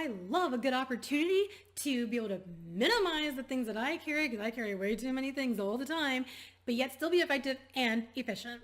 I love a good opportunity to be able to minimize the things that I carry, because I carry way too many things all the time, but yet still be effective and efficient.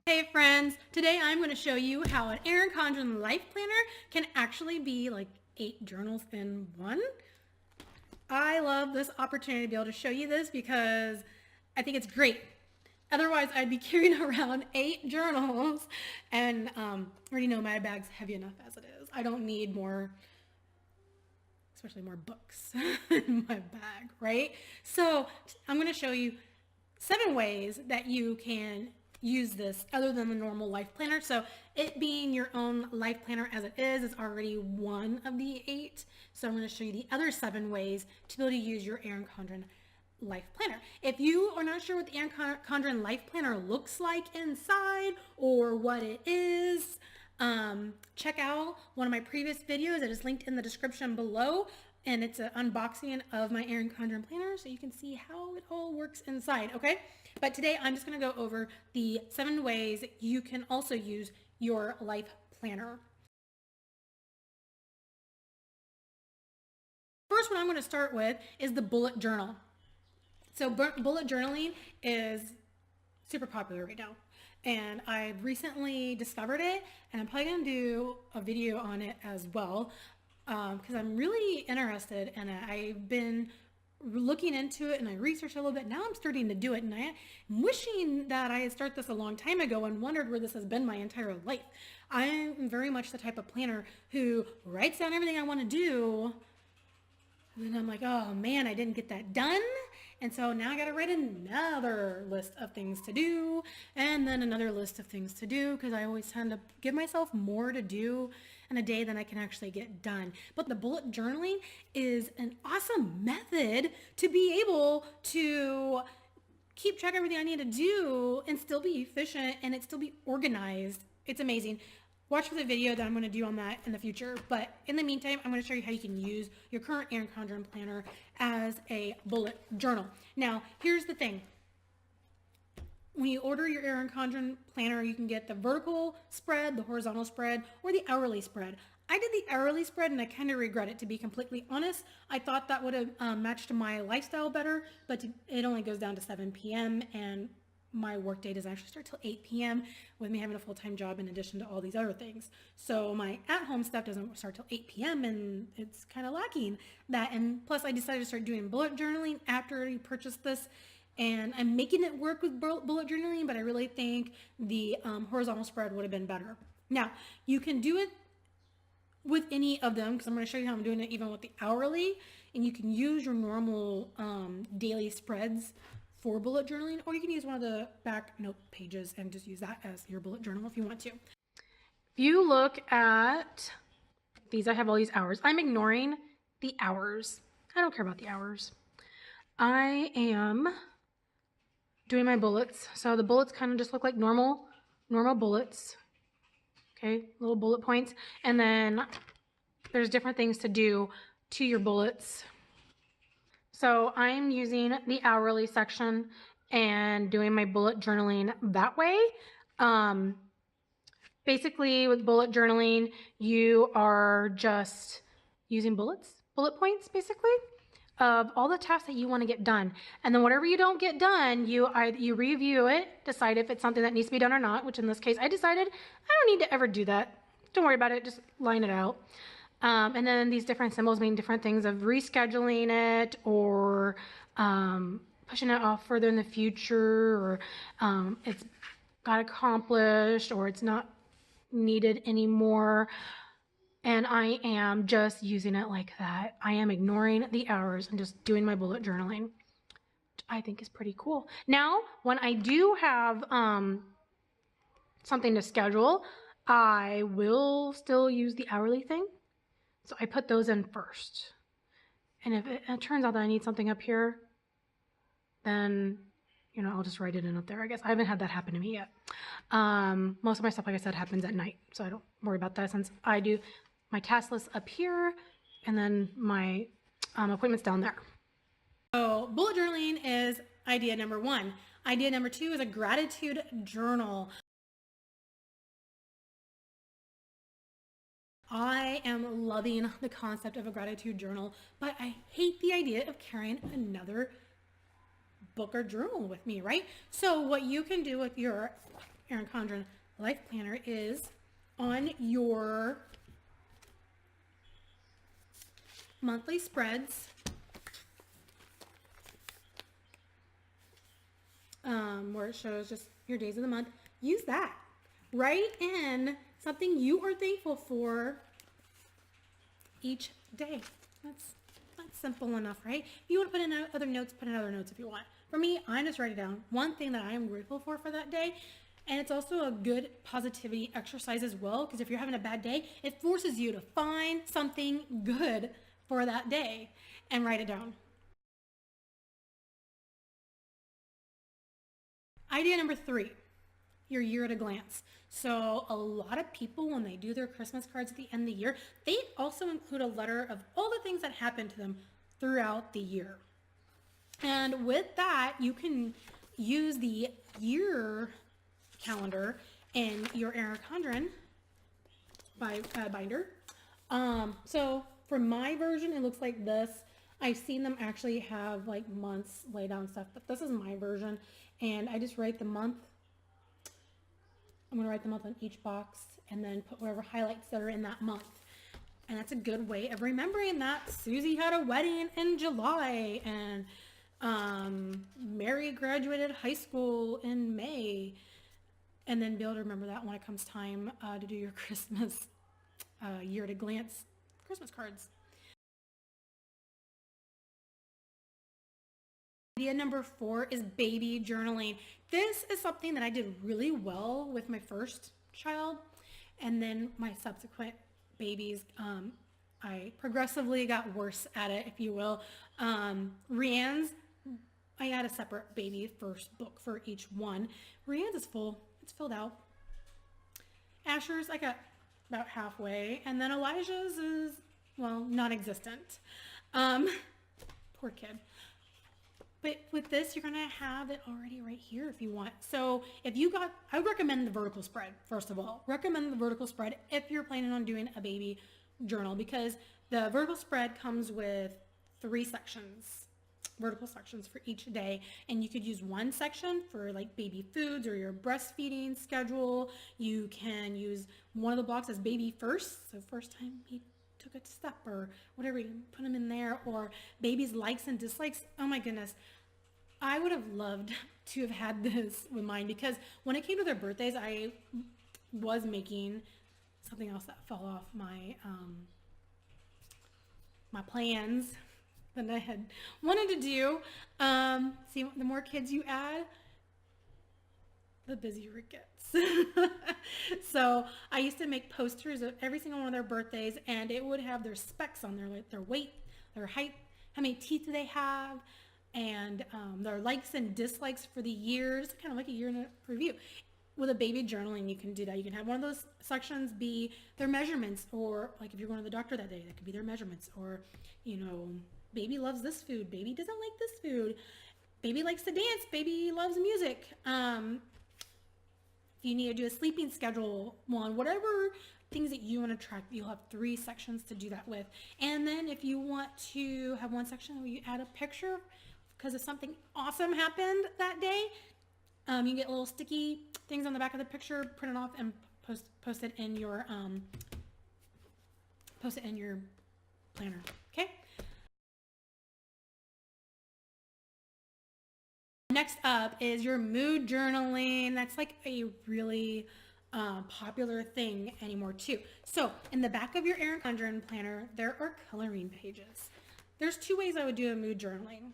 Hey friends, today I'm going to show you how an Erin Condren Life Planner can actually be like 8 journals in one. I love this opportunity to be able to show you this because I think it's great. Otherwise, I'd be carrying around 8 journals, and already know my bag's heavy enough as it is. I don't need more, especially more books in my bag, right? So I'm going to show you 7 ways that you can use this other than the normal life planner. So it being your own life planner as it is already one of the 8. So I'm going to show you the other 7 ways to be able to use your Erin Condren Life Planner. If you are not sure what the Erin Condren Life Planner looks like inside or what it is, check out one of my previous videos that is linked in the description below, and it's an unboxing of my Erin Condren planner so you can see how it all works inside, okay? But today I'm just going to go over the 7 ways you can also use your life planner. First one I'm going to start with is the bullet journal. So bullet journaling is super popular right now, and I recently discovered it, and I'm probably going to do a video on it as well because I'm really interested in it. I've been looking into it and I researched a little bit. Now I'm starting to do it, and I'm wishing that I had started this a long time ago and wondered where this has been my entire life. I'm very much the type of planner who writes down everything I want to do, and then I'm like, oh man, I didn't get that done. And so now I got to write another list of things to do, and then another list of things to do, because I always tend to give myself more to do in a day than I can actually get done. But the bullet journaling is an awesome method to be able to keep track of everything I need to do and still be efficient and it still be organized. It's amazing. Watch for the video that I'm going to do on that in the future. But in the meantime, I'm going to show you how you can use your current Erin Condren planner as a bullet journal. Now, here's the thing. When you order your Erin Condren planner, you can get the vertical spread, the horizontal spread, or the hourly spread. I did the hourly spread and I kind of regret it, to be completely honest. I thought that would have matched my lifestyle better, but it only goes down to 7 p.m. and my work day doesn't actually start till 8 p.m. with me having a full-time job in addition to all these other things. So my at-home stuff doesn't start till 8 p.m. and it's kind of lacking that. And plus I decided to start doing bullet journaling after I purchased this, and I'm making it work with bullet journaling, but I really think the horizontal spread would have been better. Now, you can do it with any of them because I'm going to show you how I'm doing it even with the hourly, and you can use your normal daily spreads for bullet journaling, or you can use one of the back note pages and just use that as your bullet journal if you want to. If you look at these, I have all these hours. I'm ignoring the hours. I don't care about the hours. I am doing my bullets. So the bullets kind of just look like normal bullets. Okay, little bullet points. And then there's different things to do to your bullets. So I'm using the hourly section and doing my bullet journaling that way. Basically with bullet journaling, you are just using bullet points basically of all the tasks that you want to get done. And then whatever you don't get done, you review it, decide if it's something that needs to be done or not, which in this case I decided I don't need to ever do that. Don't worry about it, just line it out. And then these different symbols mean different things of rescheduling it or pushing it off further in the future, or it's got accomplished or it's not needed anymore. And I am just using it like that. I am ignoring the hours and just doing my bullet journaling, which I think is pretty cool. Now, when I do have something to schedule, I will still use the hourly thing. So I put those in first. And if it turns out that I need something up here, then you know, I'll just write it in up there. I guess I haven't had that happen to me yet. Most of my stuff, like I said, happens at night, so I don't worry about that since I do my task list up here and then my appointments down there. So bullet journaling is idea number 1. Idea number 2 is a gratitude journal. I am loving the concept of a gratitude journal, but I hate the idea of carrying another book or journal with me, right? So what you can do with your Erin Condren Life Planner is on your monthly spreads, where it shows just your days of the month, use that. Write in something you are thankful for each day. That's simple enough, right? If you want to put in other notes, put in other notes if you want. For me, I just write it down. One thing that I am grateful for that day, and it's also a good positivity exercise as well, because if you're having a bad day, it forces you to find something good for that day and write it down. Idea number 3, your year at a glance. So a lot of people, when they do their Christmas cards at the end of the year, they also include a letter of all the things that happened to them throughout the year. And with that, you can use the year calendar in your Erin Condren binder. So for my version, it looks like this. I've seen them actually have like months lay down stuff, but this is my version. And I just write the month. I'm going to write the month on each box and then put whatever highlights that are in that month. And that's a good way of remembering that Susie had a wedding in July and Mary graduated high school in May. And then be able to remember that when it comes time to do your Christmas year at a glance Christmas cards. Idea number 4 is baby journaling. This is something that I did really well with my first child, and then my subsequent babies, I progressively got worse at it, if you will. Rianne's, I had a separate baby first book for each one. Rianne's is full. It's filled out. Asher's, I got about halfway, and then Elijah's is, well, non-existent. Poor kid. But with this, you're going to have it already right here if you want. So if you got, I would recommend the vertical spread, first of all. Recommend the vertical spread if you're planning on doing a baby journal, because the vertical spread comes with 3 sections, vertical sections for each day. And you could use one section for like baby foods or your breastfeeding schedule. You can use one of the blocks as baby first, so first time he took a step or whatever, you can put them in there, or baby's likes and dislikes. Oh my goodness, I would have loved to have had this with mine, because when it came to their birthdays, I was making something else that fell off my my plans that I had wanted to do. See, the more kids you add, the busier it gets. So I used to make posters of every single one of their birthdays, and it would have their specs on there, like their weight, their height, how many teeth do they have, and their likes and dislikes for the years, kind of like a year in a review. With a baby journaling, you can do that. You can have one of those sections be their measurements, or like if you're going to the doctor that day, that could be their measurements, or, you know, baby loves this food, baby doesn't like this food, baby likes to dance, baby loves music. If you need to do a sleeping schedule one, whatever things that you want to track, you'll have 3 sections to do that with. And then if you want to have one section where you add a picture because if something awesome happened that day, you can get little sticky things on the back of the picture, print it off, and post it in your planner. Okay. Next up is your mood journaling. That's like a really popular thing anymore too. So in the back of your Erin Condren planner, there are coloring pages. There's 2 ways I would do a mood journaling.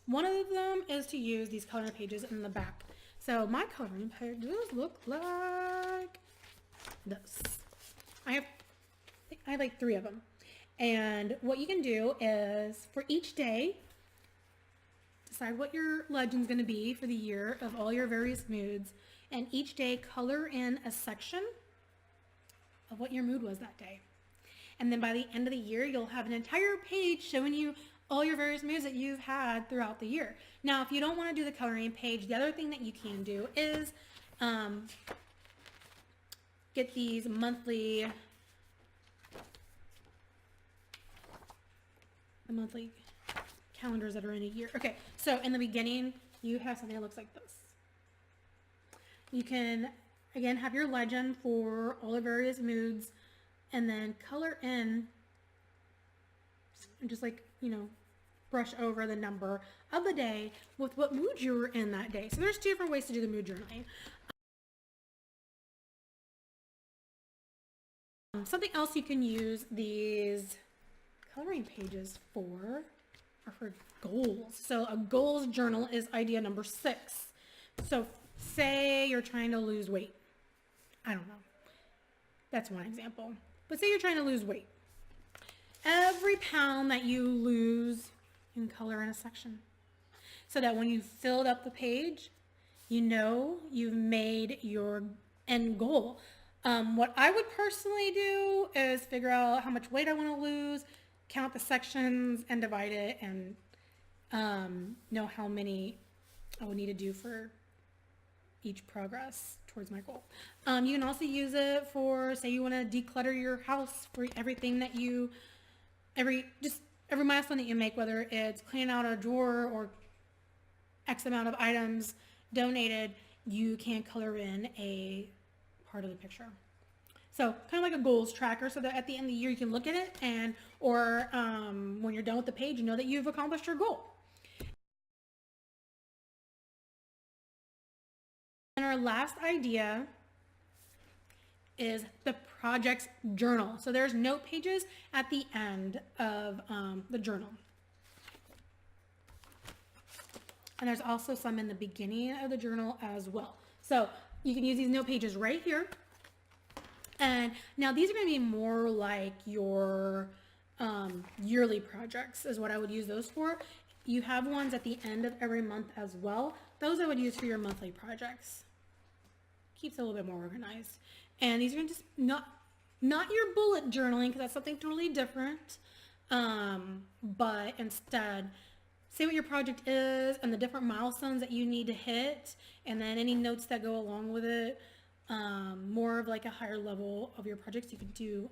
One of them is to use these coloring pages in the back. So my coloring pages look like this. I have like 3 of them. And what you can do is for each day, decide what your legend's going to be for the year of all your various moods, and each day color in a section of what your mood was that day. And then by the end of the year, you'll have an entire page showing you all your various moods that you've had throughout the year. Now, if you don't want to do the coloring page, the other thing that you can do is get these monthly calendars that are in a year. Okay, so in the beginning, you have something that looks like this. You can, again, have your legend for all the various moods, and then color in, and just like, you know, brush over the number of the day with what mood you were in that day. So there's two different ways to do the mood journaling. Something else you can use these coloring pages for are for goals. So a goals journal is idea number 6. So say you're trying to lose weight. I don't know. That's one example. But say you're trying to lose weight. Every pound that you lose, you can color in a section. So that when you filled up the page, you know you've made your end goal. What I would personally do is figure out how much weight I want to lose, count the sections and divide it, and know how many I would need to do for each progress towards my goal. You can also use it for, say you want to declutter your house, for everything that you, every milestone that you make, whether it's cleaning out a drawer or X amount of items donated, you can color in a part of the picture. So kind of like a goals tracker, so that at the end of the year you can look at it, and or when you're done with the page, you know that you've accomplished your goal. And our last idea is the projects journal. So there's note pages at the end of the journal. And there's also some in the beginning of the journal as well. So you can use these note pages right here. And now these are going to be more like your yearly projects is what I would use those for. You have ones at the end of every month as well. Those I would use for your monthly projects. Keeps it a little bit more organized. And these are just not your bullet journaling, because that's something totally different. But instead, say what your project is and the different milestones that you need to hit, and then any notes that go along with it. More of like a higher level of your projects. You could do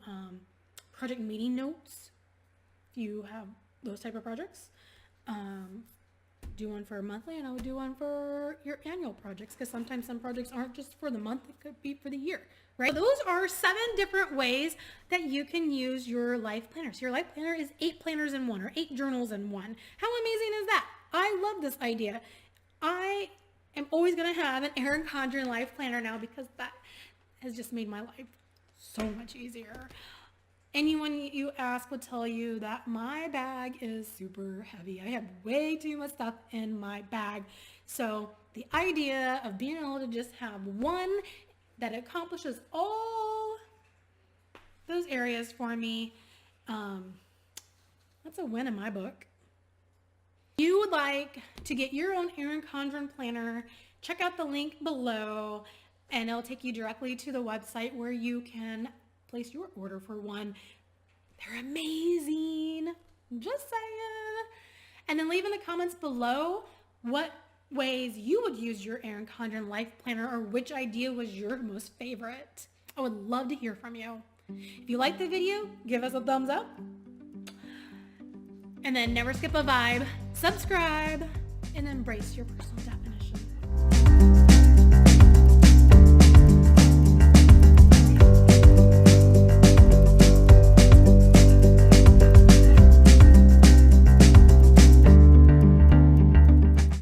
project meeting notes if you have those type of projects. Do one for a monthly, and I would do one for your annual projects, because sometimes some projects aren't just for the month, it could be for the year, right? So those are 7 different ways that you can use your life planner. So your life planner is 8 planners in one, or 8 journals in one. How amazing is that? I love this idea. I am always going to have an Erin Condren Life Planner now, because that has just made my life so much easier. Anyone you ask will tell you that my bag is super heavy. I have way too much stuff in my bag. So the idea of being able to just have one that accomplishes all those areas for me, that's a win in my book. If you would like to get your own Erin Condren planner, check out the link below, and it'll take you directly to the website where you can place your order for one. They're amazing, just saying. And then leave in the comments below what ways you would use your Erin Condren Life Planner, or which idea was your most favorite. I would love to hear from you. If you liked the video, give us a thumbs up. And then never skip a vibe, subscribe, and embrace your personal definition.